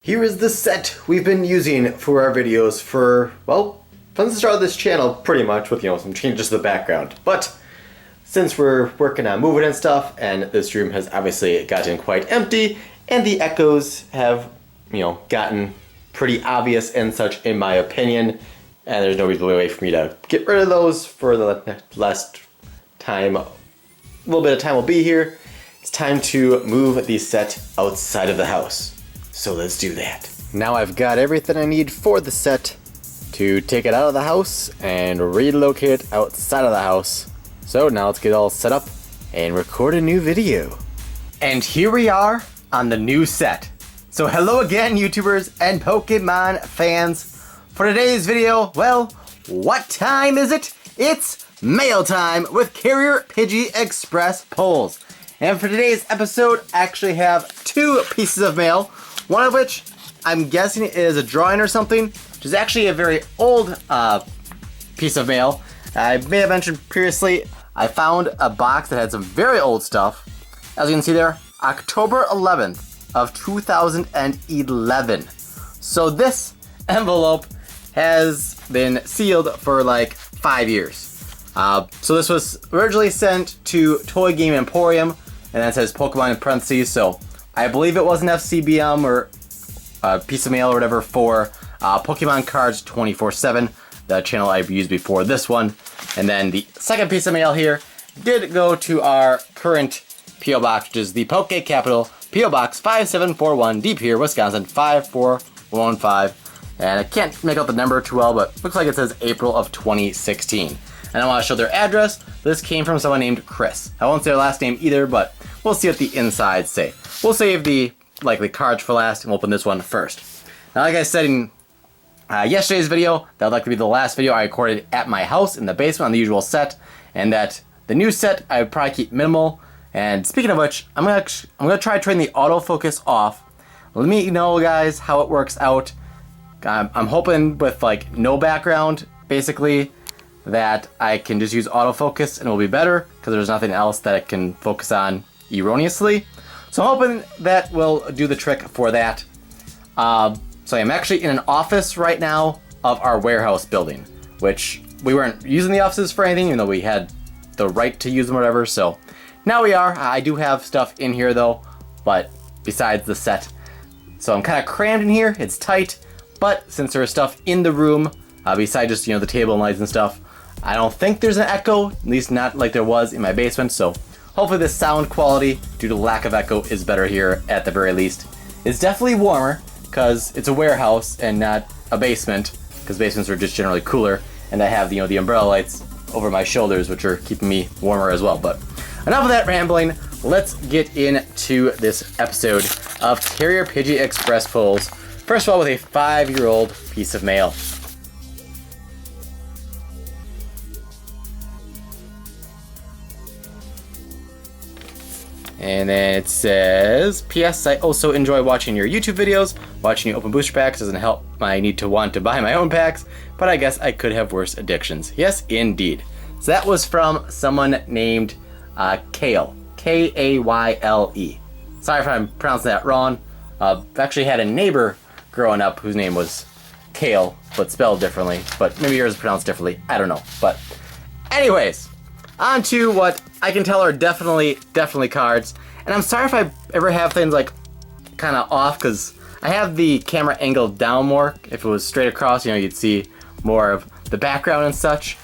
Here is the set we've been using for our videos for, well, since the start of this channel, pretty much, with, some changes to the background. But since we're working on moving and stuff, and this room has obviously gotten quite empty, and the echoes have, gotten pretty obvious and such, in my opinion, and there's no reasonable way for me to get rid of those for the last time, a little bit of time will be here. It's time to move the set outside of the house. So let's do that. Now I've got everything I need for the set to take it out of the house and relocate it outside of the house. So now let's get all set up and record a new video. And here we are on the new set. So hello again, YouTubers and Pokemon fans. For today's video, well, what time is it? It's mail time with Carrier Pidgey Express Pulls. And for today's episode, I actually have two pieces of mail. One of which I'm guessing is a drawing or something, which is actually a very old piece of mail. I may have mentioned previously, I found a box that had some very old stuff. As you can see there, October 11th of 2011. So this envelope has been sealed for like 5 years. So this was originally sent to Toy Game Emporium, and that says Pokemon in parentheses, so I believe it was an FCBM or a piece of mail or whatever for Pokemon Cards 24/7, the channel I've used before this one. And then the second piece of mail here did go to our current P.O. Box, which is the Poke Capital P.O. Box 5741, Deep Here, Wisconsin 54115. And I can't make out the number too well, but looks like it says April of 2016. And I want to show their address. This came from someone named Chris. I won't say their last name either, but we'll see what the insides say. We'll save the likely cards for last and we'll open this one first. Now, like I said in yesterday's video, that would likely be the last video I recorded at my house in the basement on the usual set, and that the new set I would probably keep minimal. And speaking of which, I'm gonna try to turn the autofocus off. Let me know, guys, how it works out. I'm hoping with like no background, basically, that I can just use autofocus and it will be better because there's nothing else that it can focus on erroneously. So I'm hoping that will do the trick for that. So I'm actually in an office right now of our warehouse building, which we weren't using the offices for anything, even though we had the right to use them or whatever. So now we are. I do have stuff in here though, but besides the set. So I'm kind of crammed in here. It's tight, but since there's stuff in the room, besides just, the table and lights and stuff, I don't think there's an echo, at least not like there was in my basement. So hopefully the sound quality, due to lack of echo, is better here at the very least. It's definitely warmer because it's a warehouse and not a basement, because basements are just generally cooler, and I have the umbrella lights over my shoulders, which are keeping me warmer as well. But enough of that rambling. Let's get into this episode of Carrier Pidgey Express Pulls. First of all, with a 5-year-old piece of mail. And then it says, P.S. I also enjoy watching your YouTube videos. Watching you open booster packs doesn't help my need to want to buy my own packs, but I guess I could have worse addictions. Yes, indeed. So that was from someone named Kale. K-A-Y-L-E. Sorry if I'm pronouncing that wrong. I've actually had a neighbor growing up whose name was Kale, but spelled differently. But maybe yours is pronounced differently. I don't know. But anyways, on to what I can tell are definitely cards. And I'm sorry if I ever have things like kind of off, because I have the camera angled down more. If it was straight across, you'd see more of the background and such,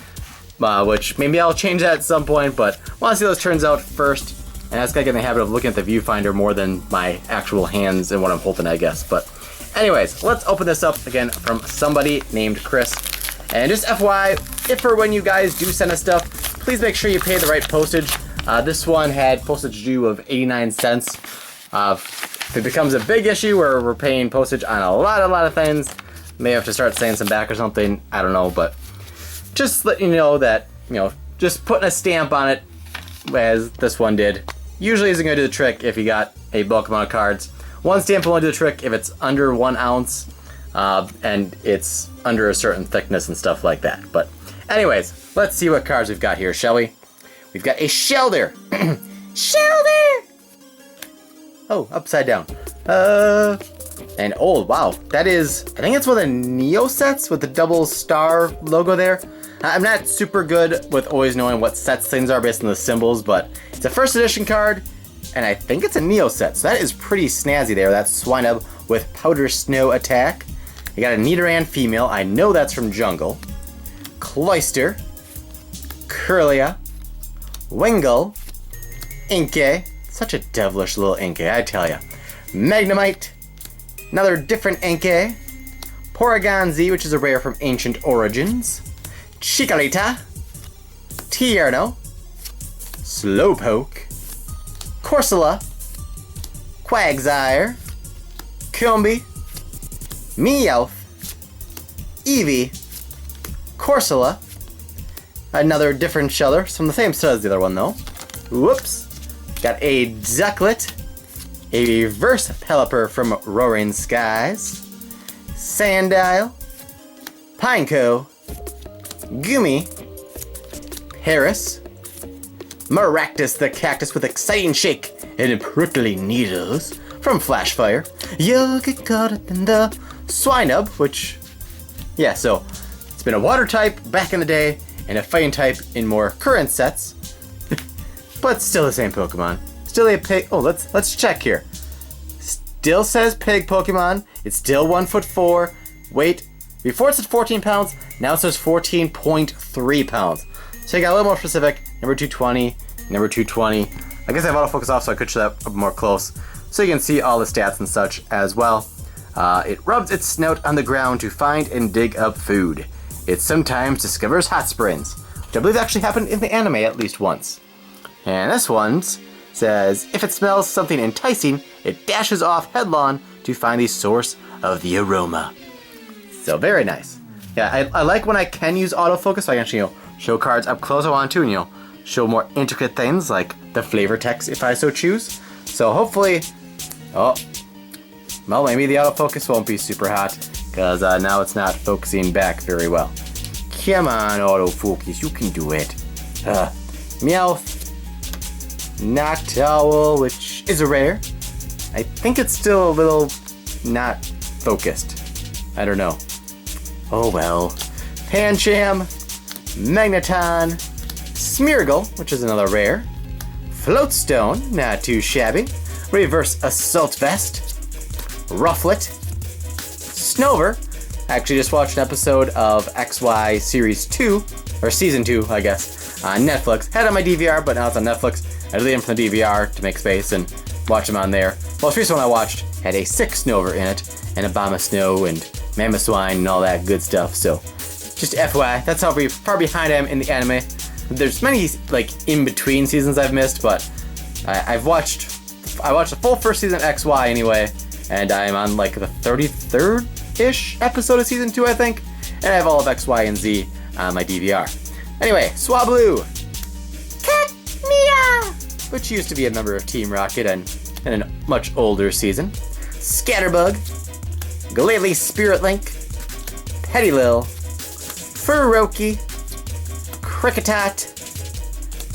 which maybe I'll change that at some point, but I want to see how this turns out first. And that's gotta get in the habit of looking at the viewfinder more than my actual hands and what I'm holding, I guess. But anyways, let's open this up again from somebody named Chris. And just FYI, if or when you guys do send us stuff, please make sure you pay the right postage. This one had postage due of 89 cents. If it becomes a big issue where we're paying postage on a lot of things, may have to start saying some back or something, I don't know, but just let you know that, just putting a stamp on it, as this one did, usually isn't going to do the trick if you got a bulk amount of cards. One stamp will only do the trick if it's under 1 ounce, and it's under a certain thickness and stuff like that. But anyways, let's see what cards we've got here, shall we? We've got a Shelder. Shelder! Oh, upside down. And oh wow, that is, I think it's one of the Neo sets with the double star logo there. I'm not super good with always knowing what sets things are based on the symbols, but it's a first edition card, and I think it's a Neo set, so that is pretty snazzy there. That's Swinub with Powder Snow attack. You got a Nidoran female, I know that's from Jungle. Cloyster, Curlia, Wingull, Inkay, such a devilish little Inkay, I tell ya. Magnemite, another different Inkay, Porygon Z, which is a rare from Ancient Origins, Chikorita, Tierno, Slowpoke, Corsola, Quagsire, Combee, Meowth, Eevee, Corsola, another different Shelter from the same set as the other one though. Whoops. Got a Ducklet, a reverse Pelipper from Roaring Skies, Sandile, Pineco, Goomy, Paris, Maractus the Cactus with Exciting Shake and Prickly Needles from Flashfire. You'll get caught up in the Swinub, which, yeah, so it's been a water type back in the day and a fighting type in more current sets, but still the same Pokemon. Still a pig. Oh, let's check here. Still says pig Pokemon. It's still 1'4". Weight, before it said 14 pounds, now it says 14.3 pounds. So you got a little more specific. Number 220, number 220. I guess I have autofocus off, so I could show that up more close, so you can see all the stats and such as well. It rubs its snout on the ground to find and dig up food. It sometimes discovers hot springs, which I believe actually happened in the anime at least once. And this one says, if it smells something enticing, it dashes off headlong to find the source of the aroma. So very nice. Yeah, I like when I can use autofocus, so I can actually, show cards up close I want to, and show more intricate things like the flavor text if I so choose. So hopefully, well, maybe the autofocus won't be super hot, because now it's not focusing back very well. Come on, autofocus, you can do it. Meowth, Noctowl, which is a rare. I think it's still a little not focused. I don't know. Oh well. Pancham, Magneton, Smeargle, which is another rare. Floatstone, not too shabby. Reverse Assault Vest. Rufflet. Snover. I actually just watched an episode of XY Series 2, or Season 2, I guess, on Netflix. Had it on my DVR, but now it's on Netflix. I deleted them from the DVR to make space and watch them on there. Most recent one I watched had a 6 Snover in it, and Abomasnow and Mamoswine and all that good stuff, so just FYI, that's how far behind I am in the anime. There's many, in-between seasons I've missed, but I watched the full first season of XY anyway, and I'm on, the 33rd-ish episode of Season 2, I think, and I have all of X, Y, and Z on my DVR. Anyway, Swablu! Catmia! Which used to be a member of Team Rocket and in a much older season. Scatterbug, Glalie Spirit Link, Petilil, Furoki, Kricketot,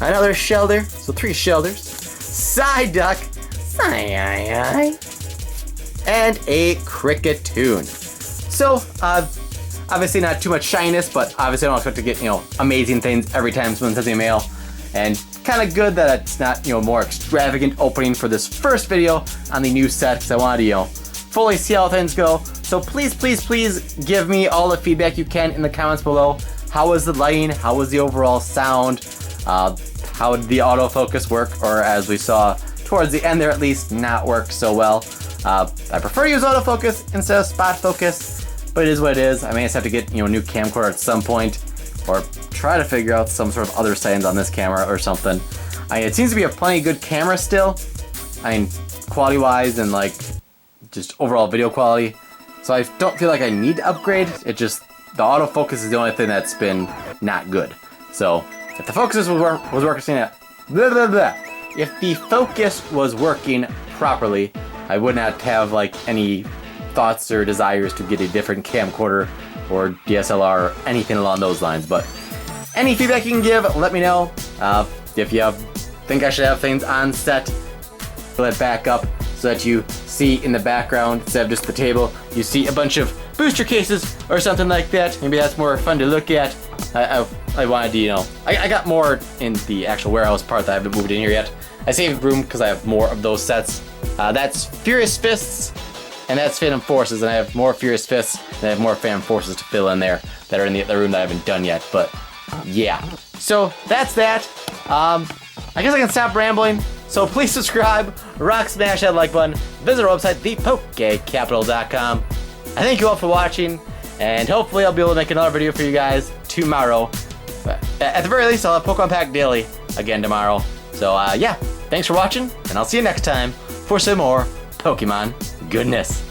another Shelter, so 3 Shelters, Psyduck, and a Cricketune. So, obviously not too much shyness, but obviously I don't expect to get, amazing things every time someone sends me a mail. And kind of good that it's not, more extravagant opening for this first video on the new set, because I wanted to, fully see how things go. So please, please, please give me all the feedback you can in the comments below. How was the lighting? How was the overall sound? How did the autofocus work? Or as we saw towards the end there at least, not work so well. I prefer to use autofocus instead of spot focus, but it is what it is. I may just have to get, a new camcorder at some point, or try to figure out some sort of other settings on this camera or something. It seems to be a plenty good camera still. Quality-wise and just overall video quality. So I don't feel like I need to upgrade. It just, the autofocus is the only thing that's been not good. So if the focus was working, if the focus was working properly, I would not have any thoughts or desires to get a different camcorder or DSLR or anything along those lines. But any feedback you can give, let me know. If you think I should have things on set, fill it back up so that you see in the background instead of just the table, you see a bunch of booster cases or something like that. Maybe that's more fun to look at. I wanted to, you know, I got more in the actual warehouse part that I haven't moved in here yet. I saved room because I have more of those sets. That's Furious Fists, and that's Phantom Forces, and I have more Furious Fists, and I have more Phantom Forces to fill in there that are in the other room that I haven't done yet, but yeah. So that's that. I guess I can stop rambling. So please subscribe, rock, smash that like button, visit our website, thepokecapital.com. I thank you all for watching, and hopefully I'll be able to make another video for you guys tomorrow. But at the very least, I'll have Pokemon Pack Daily again tomorrow. So yeah, thanks for watching, and I'll see you next time for some more Pokemon goodness.